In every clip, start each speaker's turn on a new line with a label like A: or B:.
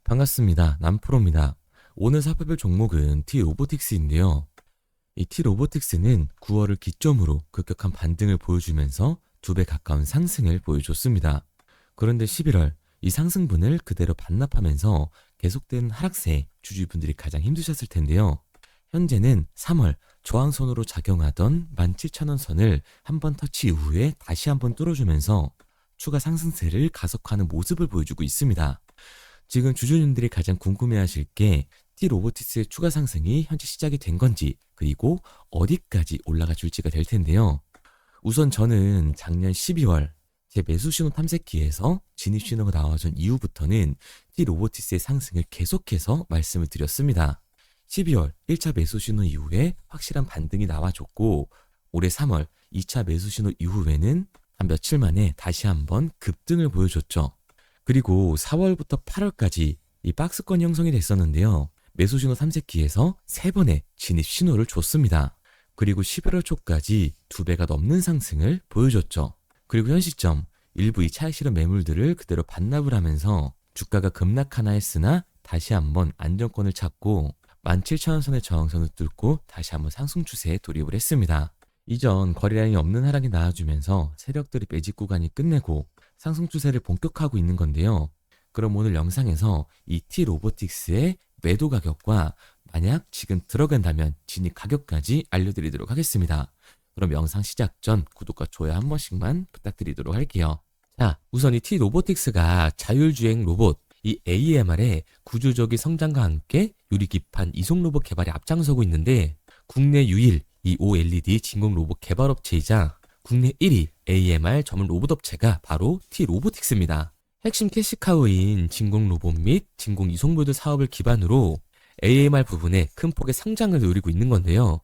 A: 반갑습니다. 남프로입니다. 오늘 살펴볼 종목은 T-로보틱스인데요. 이 T-로보틱스는 9월을 기점으로 급격한 반등을 보여주면서 2배 가까운 상승을 보여줬습니다. 그런데 11월 이 상승분을 그대로 반납하면서 계속되는 하락세에 주주분들이 가장 힘드셨을 텐데요. 현재는 3월 저항선으로 작용하던 17,000원 선을 한번 터치 이후에 다시 한번 뚫어주면서 추가 상승세를 가속화하는 모습을 보여주고 있습니다. 지금 주주님들이 가장 궁금해하실 게 T-로보틱스의 추가 상승이 현재 시작이 된 건지, 그리고 어디까지 올라가 줄지가 될 텐데요. 우선 저는 작년 12월 제 매수 신호 탐색기에서 진입 신호가 나와준 이후부터는 T-로보틱스의 상승을 계속해서 말씀을 드렸습니다. 12월 1차 매수 신호 이후에 확실한 반등이 나와줬고, 올해 3월 2차 매수 신호 이후에는 한 며칠 만에 다시 한번 급등을 보여줬죠. 그리고 4월부터 8월까지 이 박스권 형성이 됐었는데요. 매수 신호 탐색기에서 3번의 진입 신호를 줬습니다. 그리고 11월 초까지 2배가 넘는 상승을 보여줬죠. 그리고 현 시점 일부 이 차익 실현 매물들을 그대로 반납을 하면서 주가가 급락하나 했으나 다시 한번 안정권을 찾고 17,000원 선의 저항선을 뚫고 다시 한번 상승 추세에 돌입을 했습니다. 이전 거래량이 없는 하락이 나와주면서 세력들이 매집 구간이 끝내고 상승 추세를 본격화하고 있는 건데요. 그럼 오늘 영상에서 이 T-로보틱스의 매도 가격과 만약 지금 들어간다면 진입 가격까지 알려드리도록 하겠습니다. 그럼 영상 시작 전 구독과 좋아요 한 번씩만 부탁드리도록 할게요. 자, 우선 이 T-로보틱스가 자율주행 로봇 이 AMR의 구조적인 성장과 함께 유리 기판 이송 로봇 개발에 앞장서고 있는데, 국내 유일 이 OLED 진공 로봇 개발업체이자 국내 1위 AMR 전문 로봇 업체가 바로 T-로보틱스입니다. 핵심 캐시카우인 진공 로봇 및 진공 이송 모듈 사업을 기반으로 AMR 부분에 큰 폭의 성장을 노리고 있는 건데요.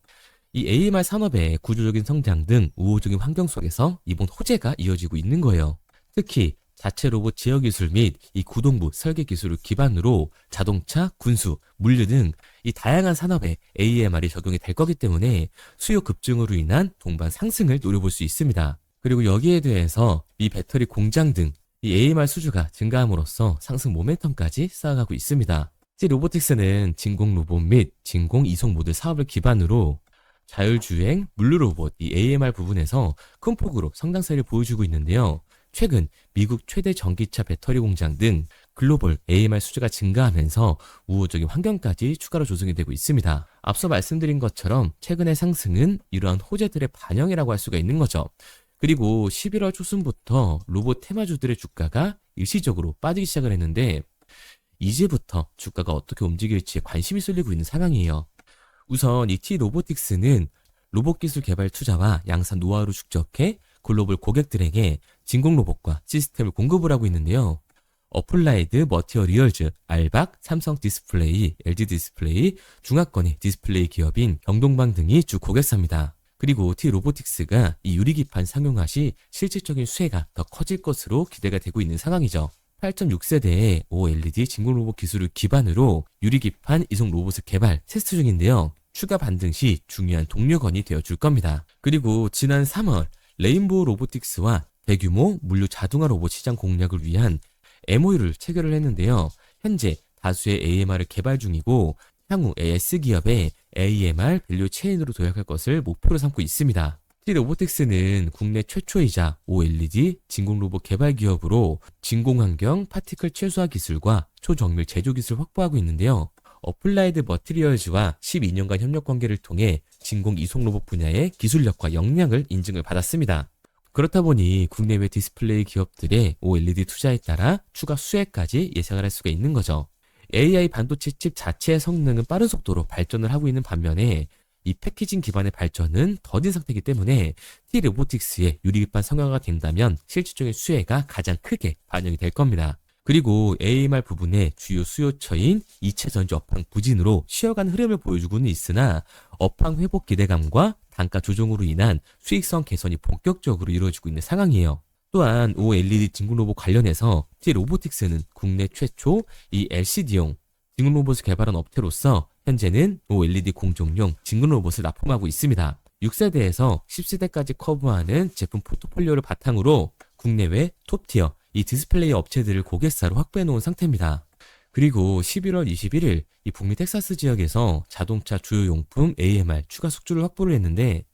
A: 이 AMR 산업의 구조적인 성장 등 우호적인 환경 속에서 이번 호재가 이어지고 있는 거예요. 특히 자체 로봇 제어 기술 및 이 구동부 설계 기술을 기반으로 자동차, 군수, 물류 등 이 다양한 산업에 AMR이 적용이 될 거기 때문에 수요 급증으로 인한 동반 상승을 노려볼 수 있습니다. 그리고 여기에 대해서 이 배터리 공장 등 이 AMR 수주가 증가함으로써 상승 모멘텀까지 쌓아가고 있습니다. T-로보틱스는 진공 로봇 및 진공 이송 모듈 사업을 기반으로 자율주행, 물류 로봇 이 AMR 부분에서 큰 폭으로 성장세를 보여주고 있는데요. 최근 미국 최대 전기차 배터리 공장 등 글로벌 AMR 수주가 증가하면서 우호적인 환경까지 추가로 조성이 되고 있습니다. 앞서 말씀드린 것처럼 최근의 상승은 이러한 호재들의 반영이라고 할 수가 있는 거죠. 그리고 11월 초순부터 로봇 테마주들의 주가가 일시적으로 빠지기 시작을 했는데, 이제부터 주가가 어떻게 움직일지에 관심이 쏠리고 있는 상황이에요. 우선 이 T-로보틱스는 로봇 기술 개발 투자와 양산 노하우를 축적해 글로벌 고객들에게 진공 로봇과 시스템을 공급을 하고 있는데요. 어플라이드 머티어리얼즈, 알박, 삼성 디스플레이, LG 디스플레이, 중화권의 디스플레이 기업인 경동방 등이 주 고객사입니다. 그리고 T-로보틱스가 이 유리기판 상용화 시 실질적인 수혜가 더 커질 것으로 기대가 되고 있는 상황이죠. 8.6세대의 OLED 진공 로봇 기술을 기반으로 유리기판 이송 로봇을 개발, 테스트 중인데요. 추가 반등 시 중요한 동력원이 되어줄 겁니다. 그리고 지난 3월 레인보우 로보틱스와 대규모 물류 자동화 로봇 시장 공략을 위한 MOU를 체결을 했는데요. 현재 다수의 AMR을 개발 중이고 향후 S기업의 AMR 밸류 체인으로 도약할 것을 목표로 삼고 있습니다. T-로보틱스는 국내 최초이자 OLED 진공 로봇 개발 기업으로 진공 환경 파티클 최소화 기술과 초정밀 제조 기술 확보하고 있는데요. 어플라이드 머티리얼즈와 12년간 협력 관계를 통해 진공 이송 로봇 분야의 기술력과 역량을 인증을 받았습니다. 그렇다 보니 국내외 디스플레이 기업들의 OLED 투자에 따라 추가 수혜까지 예상을 할 수가 있는 거죠. AI 반도체 칩 자체의 성능은 빠른 속도로 발전을 하고 있는 반면에 이 패키징 기반의 발전은 더딘 상태이기 때문에 T-로보틱스의 유리기판 성형화가 된다면 실질적인 수혜가 가장 크게 반영이 될 겁니다. 그리고 AMR 부분의 주요 수요처인 이체전지 업황 부진으로 쉬어가는 흐름을 보여주고는 있으나 업황 회복 기대감과 단가 조정으로 인한 수익성 개선이 본격적으로 이루어지고 있는 상황이에요. 또한 OLED 진공 로봇 관련해서 T-로보틱스는 국내 최초 이 LCD용 진공 로봇을 개발한 업체로서 현재는 OLED 공정용 진공 로봇을 납품하고 있습니다. 6세대에서 10세대까지 커버하는 제품 포트폴리오를 바탕으로 국내외 톱티어 이 디스플레이 업체들을 고객사로 확보해 놓은 상태입니다. 그리고 11월 21일 이 북미 텍사스 지역에서 자동차 주요 용품 AMR 추가 숙주를 확보를 했는데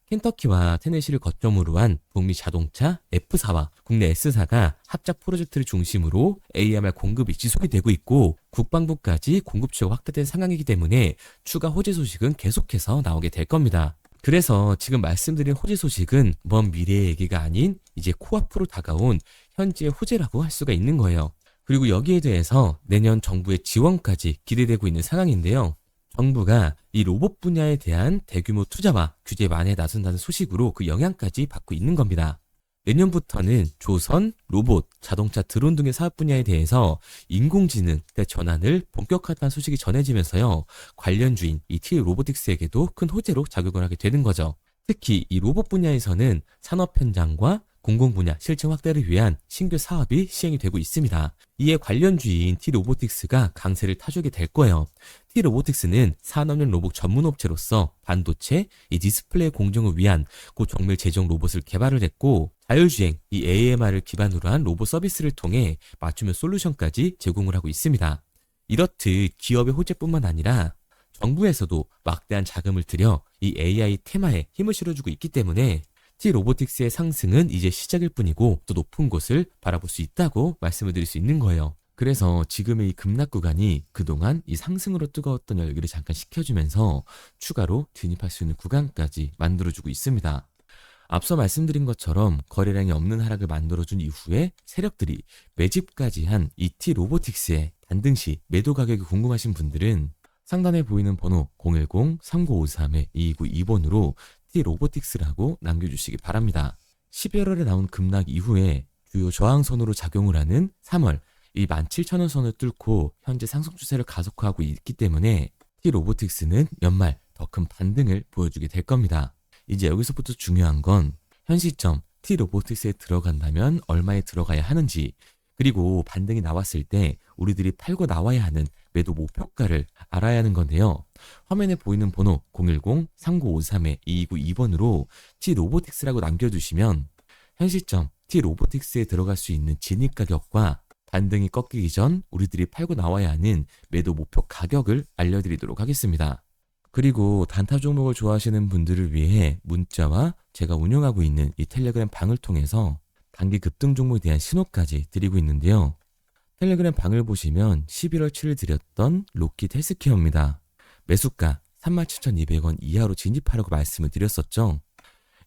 A: 켄터키와 테네시를 거점으로 한 북미 자동차 F4와 국내 S사가 합작 프로젝트를 중심으로 AMR 공급이 지속이 되고 있고 국방부까지 공급 추가 확대된 상황이기 때문에 추가 호재 소식은 계속해서 나오게 될 겁니다. 그래서 지금 말씀드린 호재 소식은 먼 미래의 얘기가 아닌 이제 코앞으로 다가온 현재의 호재라고 할 수가 있는 거예요. 그리고 여기에 대해서 내년 정부의 지원까지 기대되고 있는 상황인데요. 정부가 이 로봇 분야에 대한 대규모 투자와 규제 완화에 나선다는 소식으로 그 영향까지 받고 있는 겁니다. 내년부터는 조선, 로봇, 자동차 드론 등의 사업 분야에 대해서 인공지능 의 전환을 본격화한다는 소식이 전해지면서요. 관련주인 이 T 로보틱스에게도 큰 호재로 작용을 하게 되는 거죠. 특히 이 로봇 분야에서는 산업 현장과 공공 분야 실증 확대를 위한 신규 사업이 시행이 되고 있습니다. 이에 관련주인 T 로보틱스가 강세를 타주게 될 거예요. T 로보틱스는 산업용 로봇 전문 업체로서 반도체, 이 디스플레이 공정을 위한 고정밀 제종 로봇을 개발을 했고 자율주행, 이 AMR을 기반으로 한 로봇 서비스를 통해 맞춤형 솔루션까지 제공을 하고 있습니다. 이렇듯 기업의 호재뿐만 아니라 정부에서도 막대한 자금을 들여 이 AI 테마에 힘을 실어주고 있기 때문에 T 로보틱스의 상승은 이제 시작일 뿐이고 또 높은 곳을 바라볼 수 있다고 말씀을 드릴 수 있는 거예요. 그래서 지금의 이 급락 구간이 그동안 이 상승으로 뜨거웠던 열기를 잠깐 식혀주면서 추가로 진입할 수 있는 구간까지 만들어주고 있습니다. 앞서 말씀드린 것처럼 거래량이 없는 하락을 만들어준 이후에 세력들이 매집까지 한 이 T 로보틱스의 반등 시 매도 가격이 궁금하신 분들은 상단에 보이는 번호 010-3953-2292번으로 T 로보틱스라고 남겨주시기 바랍니다. 11월에 나온 급락 이후에 주요 저항선으로 작용을 하는 3월 이 17,000원 선을 뚫고 현재 상승 추세를 가속화하고 있기 때문에 T 로보틱스는 연말 더 큰 반등을 보여주게 될 겁니다. 이제 여기서부터 중요한 건 현 시점 T 로보틱스에 들어간다면 얼마에 들어가야 하는지 그리고 반등이 나왔을 때 우리들이 팔고 나와야 하는 매도 목표가를 알아야 하는 건데요. 화면에 보이는 번호 010-3953-2292번으로 T 로보틱스라고 남겨주시면 현 시점 T 로보틱스에 들어갈 수 있는 진입 가격과 반등이 꺾이기 전 우리들이 팔고 나와야 하는 매도 목표 가격을 알려드리도록 하겠습니다. 그리고 단타 종목을 좋아하시는 분들을 위해 문자와 제가 운영하고 있는 이 텔레그램 방을 통해서 단기 급등 종목에 대한 신호까지 드리고 있는데요. 텔레그램 방을 보시면 11월 7일 드렸던 로킷 헬스케어입니다. 매수가 37,200원 이하로 진입하라고 말씀을 드렸었죠.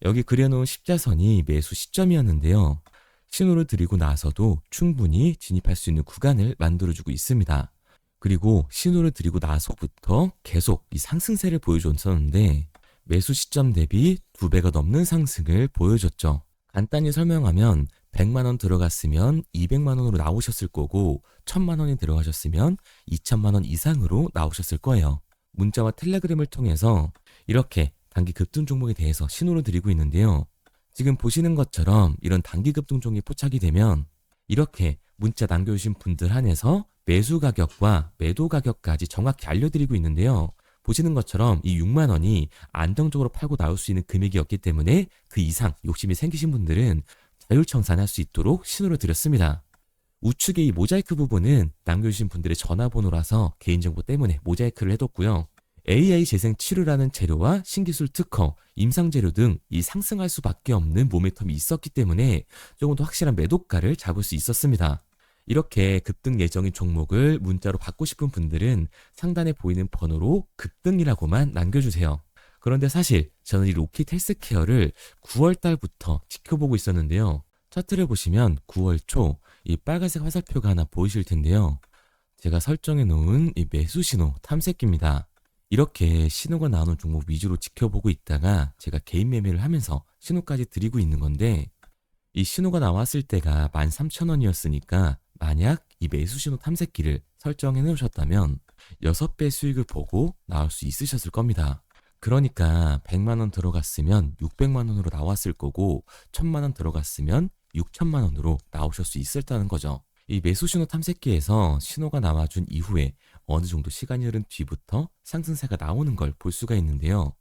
A: 여기 그려놓은 십자선이 매수 시점이었는데요. 신호를 드리고 나서도 충분히 진입할 수 있는 구간을 만들어주고 있습니다. 그리고 신호를 드리고 나서부터 계속 이 상승세를 보여줬었는데 매수 시점 대비 2배가 넘는 상승을 보여줬죠. 간단히 설명하면 100만원 들어갔으면 200만원으로 나오셨을 거고 1000만원이 들어가셨으면 2000만원 이상으로 나오셨을 거예요. 문자와 텔레그램을 통해서 이렇게 단기 급등 종목에 대해서 신호를 드리고 있는데요. 지금 보시는 것처럼 이런 단기 급등 종목이 포착이 되면 이렇게 문자 남겨주신 분들 한해서 매수 가격과 매도 가격까지 정확히 알려드리고 있는데요. 보시는 것처럼 이 6만원이 안정적으로 팔고 나올 수 있는 금액이었기 때문에 그 이상 욕심이 생기신 분들은 자율청산할 수 있도록 신호를 드렸습니다. 우측의 이 모자이크 부분은 남겨주신 분들의 전화번호라서 개인정보 때문에 모자이크를 해뒀고요. AI 재생 치료라는 재료와 신기술 특허, 임상재료 등 이 상승할 수밖에 없는 모멘텀이 있었기 때문에 조금 더 확실한 매도가를 잡을 수 있었습니다. 이렇게 급등 예정인 종목을 문자로 받고 싶은 분들은 상단에 보이는 번호로 급등이라고만 남겨주세요. 그런데 사실 저는 이 로킷 헬스케어를 9월 달부터 지켜보고 있었는데요. 차트를 보시면 9월 초 이 빨간색 화살표가 하나 보이실 텐데요. 제가 설정해 놓은 이 매수 신호 탐색기입니다. 이렇게 신호가 나오는 종목 위주로 지켜보고 있다가 제가 개인 매매를 하면서 신호까지 드리고 있는 건데 이 신호가 나왔을 때가 13,000원이었으니까 만약 이 매수 신호 탐색기를 설정해 놓으셨다면 6배 수익을 보고 나올 수 있으셨을 겁니다. 그러니까 100만원 들어갔으면 600만원으로 나왔을 거고 1000만원 들어갔으면 6천만원으로 나오실 수 있었다는 거죠. 이 매수 신호 탐색기에서 신호가 나와준 이후에 어느 정도 시간이 흐른 뒤부터 상승세가 나오는 걸 볼 수가 있는데요.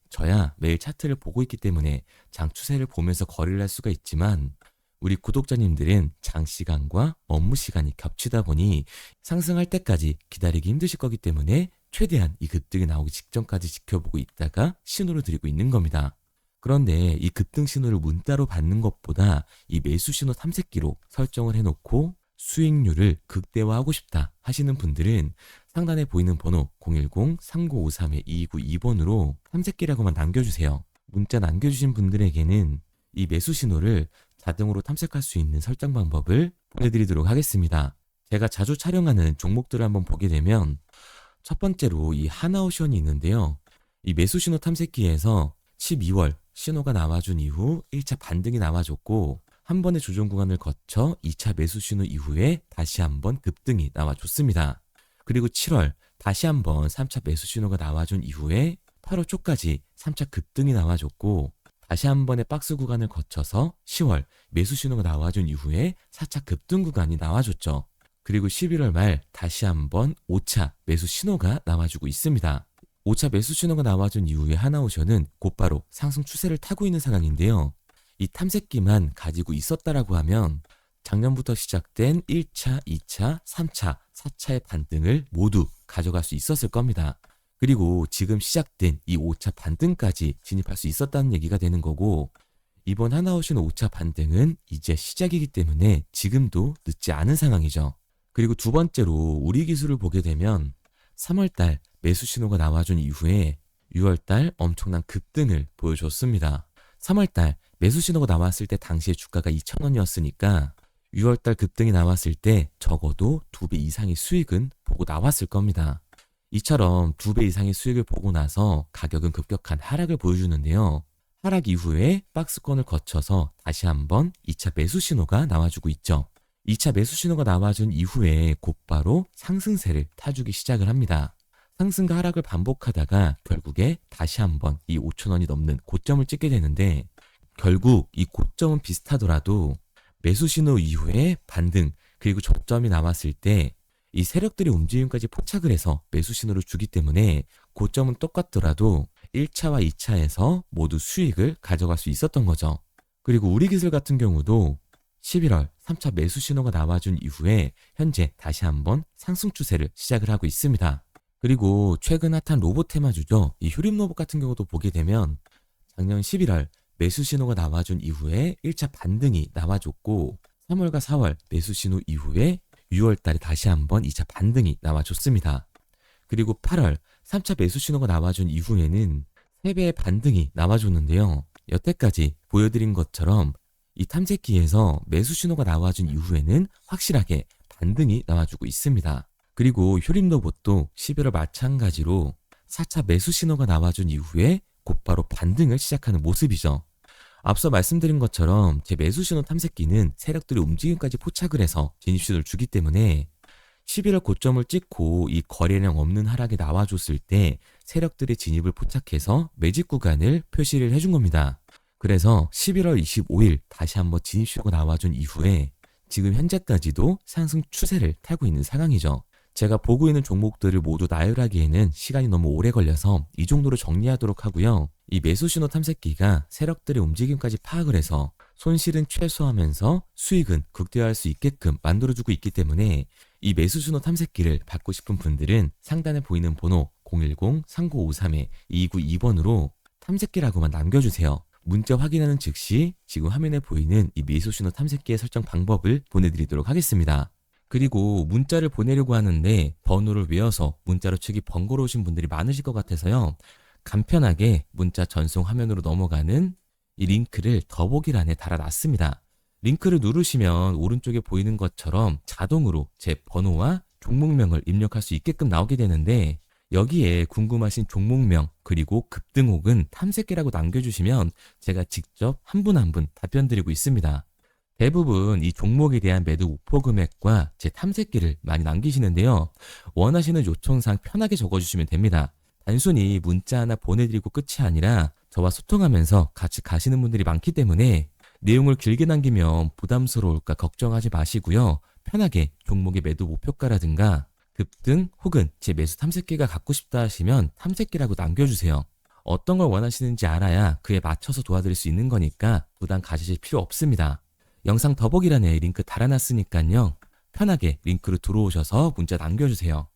A: 저야 매일 차트를 보고 있기 때문에 장 추세를 보면서 거래를 할 수가 있지만 우리 구독자님들은 장시간과 업무 시간이 겹치다 보니 상승할 때까지 기다리기 힘드실 거기 때문에 최대한 이 급등이 나오기 직전까지 지켜보고 있다가 신호를 드리고 있는 겁니다. 그런데 이 급등 신호를 문자로 받는 것보다 이 매수 신호 탐색기로 설정을 해놓고 수익률을 극대화하고 싶다 하시는 분들은 상단에 보이는 번호 010-3953-2292번으로 탐색기라고만 남겨주세요. 문자 남겨주신 분들에게는 이 매수 신호를 자동으로 탐색할 수 있는 설정 방법을 보내드리도록 하겠습니다. 제가 자주 촬영하는 종목들을 한번 보게 되면 첫 번째로 이 하나오션이 있는데요. 이 매수 신호 탐색기에서 12월 신호가 나와준 이후 1차 반등이 나와줬고 한 번의 조정 구간을 거쳐 2차 매수 신호 이후에 다시 한번 급등이 나와줬습니다. 그리고 7월 다시 한번 3차 매수 신호가 나와준 이후에 8월 초까지 3차 급등이 나와줬고 다시 한 번의 박스 구간을 거쳐서 10월 매수 신호가 나와준 이후에 4차 급등 구간이 나와줬죠. 그리고 11월 말 다시 한번 5차 매수 신호가 나와주고 있습니다. 5차 매수 신호가 나와준 이후에 하나오션은 곧바로 상승 추세를 타고 있는 상황인데요. 이 탐색기만 가지고 있었다라고 하면 작년부터 시작된 1차, 2차, 3차, 4차의 반등을 모두 가져갈 수 있었을 겁니다. 그리고 지금 시작된 이 5차 반등까지 진입할 수 있었다는 얘기가 되는 거고 이번 하나오션 5차 반등은 이제 시작이기 때문에 지금도 늦지 않은 상황이죠. 그리고 두 번째로 우리 기술을 보게 되면 3월달 매수 신호가 나와준 이후에 6월달 엄청난 급등을 보여줬습니다. 3월달 매수 신호가 나왔을 때 당시에 주가가 2,000원이었으니까 6월달 급등이 나왔을 때 적어도 2배 이상의 수익은 보고 나왔을 겁니다. 이처럼 2배 이상의 수익을 보고 나서 가격은 급격한 하락을 보여주는데요. 하락 이후에 박스권을 거쳐서 다시 한번 2차 매수 신호가 나와주고 있죠. 2차 매수 신호가 나와준 이후에 곧바로 상승세를 타주기 시작을 합니다. 상승과 하락을 반복하다가 결국에 다시 한번 이 5,000원이 넘는 고점을 찍게 되는데 결국 이 고점은 비슷하더라도 매수 신호 이후에 반등 그리고 저점이 나왔을 때 이 세력들의 움직임까지 포착을 해서 매수 신호를 주기 때문에 고점은 똑같더라도 1차와 2차에서 모두 수익을 가져갈 수 있었던 거죠. 그리고 우리 기술 같은 경우도 11월 3차 매수 신호가 나와준 이후에 현재 다시 한번 상승 추세를 시작을 하고 있습니다. 그리고 최근 핫한 로봇 테마주죠. 이 휴림 로봇 같은 경우도 보게 되면 작년 11월 매수 신호가 나와준 이후에 1차 반등이 나와줬고 3월과 4월 매수 신호 이후에 6월 달에 다시 한번 2차 반등이 나와줬습니다. 그리고 8월 3차 매수 신호가 나와준 이후에는 3배의 반등이 나와줬는데요. 여태까지 보여드린 것처럼 이 탐색기에서 매수 신호가 나와준 이후에는 확실하게 반등이 나와주고 있습니다. 그리고 휴림 로봇도 11월 마찬가지로 4차 매수 신호가 나와준 이후에 곧바로 반등을 시작하는 모습이죠. 앞서 말씀드린 것처럼 제 매수 신호 탐색기는 세력들의 움직임까지 포착을 해서 진입 신호를 주기 때문에 11월 고점을 찍고 이 거래량 없는 하락이 나와줬을 때 세력들의 진입을 포착해서 매집 구간을 표시를 해준 겁니다. 그래서 11월 25일 다시 한번 진입 신호가 나와준 이후에 지금 현재까지도 상승 추세를 타고 있는 상황이죠. 제가 보고 있는 종목들을 모두 나열하기에는 시간이 너무 오래 걸려서 이 정도로 정리하도록 하고요. 이 매수 신호 탐색기가 세력들의 움직임까지 파악을 해서 손실은 최소화하면서 수익은 극대화할 수 있게끔 만들어주고 있기 때문에 이 매수 신호 탐색기를 받고 싶은 분들은 상단에 보이는 번호 010-3953-2292번으로 탐색기라고만 남겨주세요. 문자 확인하는 즉시 지금 화면에 보이는 이 매수 신호 탐색기의 설정 방법을 보내드리도록 하겠습니다. 그리고 문자를 보내려고 하는데 번호를 외워서 문자로 치기 번거로우신 분들이 많으실 것 같아서요. 간편하게 문자 전송 화면으로 넘어가는 이 링크를 더보기란에 달아놨습니다. 링크를 누르시면 오른쪽에 보이는 것처럼 자동으로 제 번호와 종목명을 입력할 수 있게끔 나오게 되는데 여기에 궁금하신 종목명 그리고 급등 혹은 탐색기라고 남겨주시면 제가 직접 한 분 한 분 답변 드리고 있습니다. 대부분 이 종목에 대한 매도 목표 금액과 제 탐색기를 많이 남기시는데요. 원하시는 요청사항 편하게 적어주시면 됩니다. 단순히 문자 하나 보내드리고 끝이 아니라 저와 소통하면서 같이 가시는 분들이 많기 때문에 내용을 길게 남기면 부담스러울까 걱정하지 마시고요. 편하게 종목의 매도 목표가라든가 급등 혹은 제 매수 탐색기가 갖고 싶다 하시면 탐색기라고 남겨주세요. 어떤 걸 원하시는지 알아야 그에 맞춰서 도와드릴 수 있는 거니까 부담 가지실 필요 없습니다. 영상 더보기란에 링크 달아놨으니까요. 편하게 링크로 들어오셔서 문자 남겨주세요.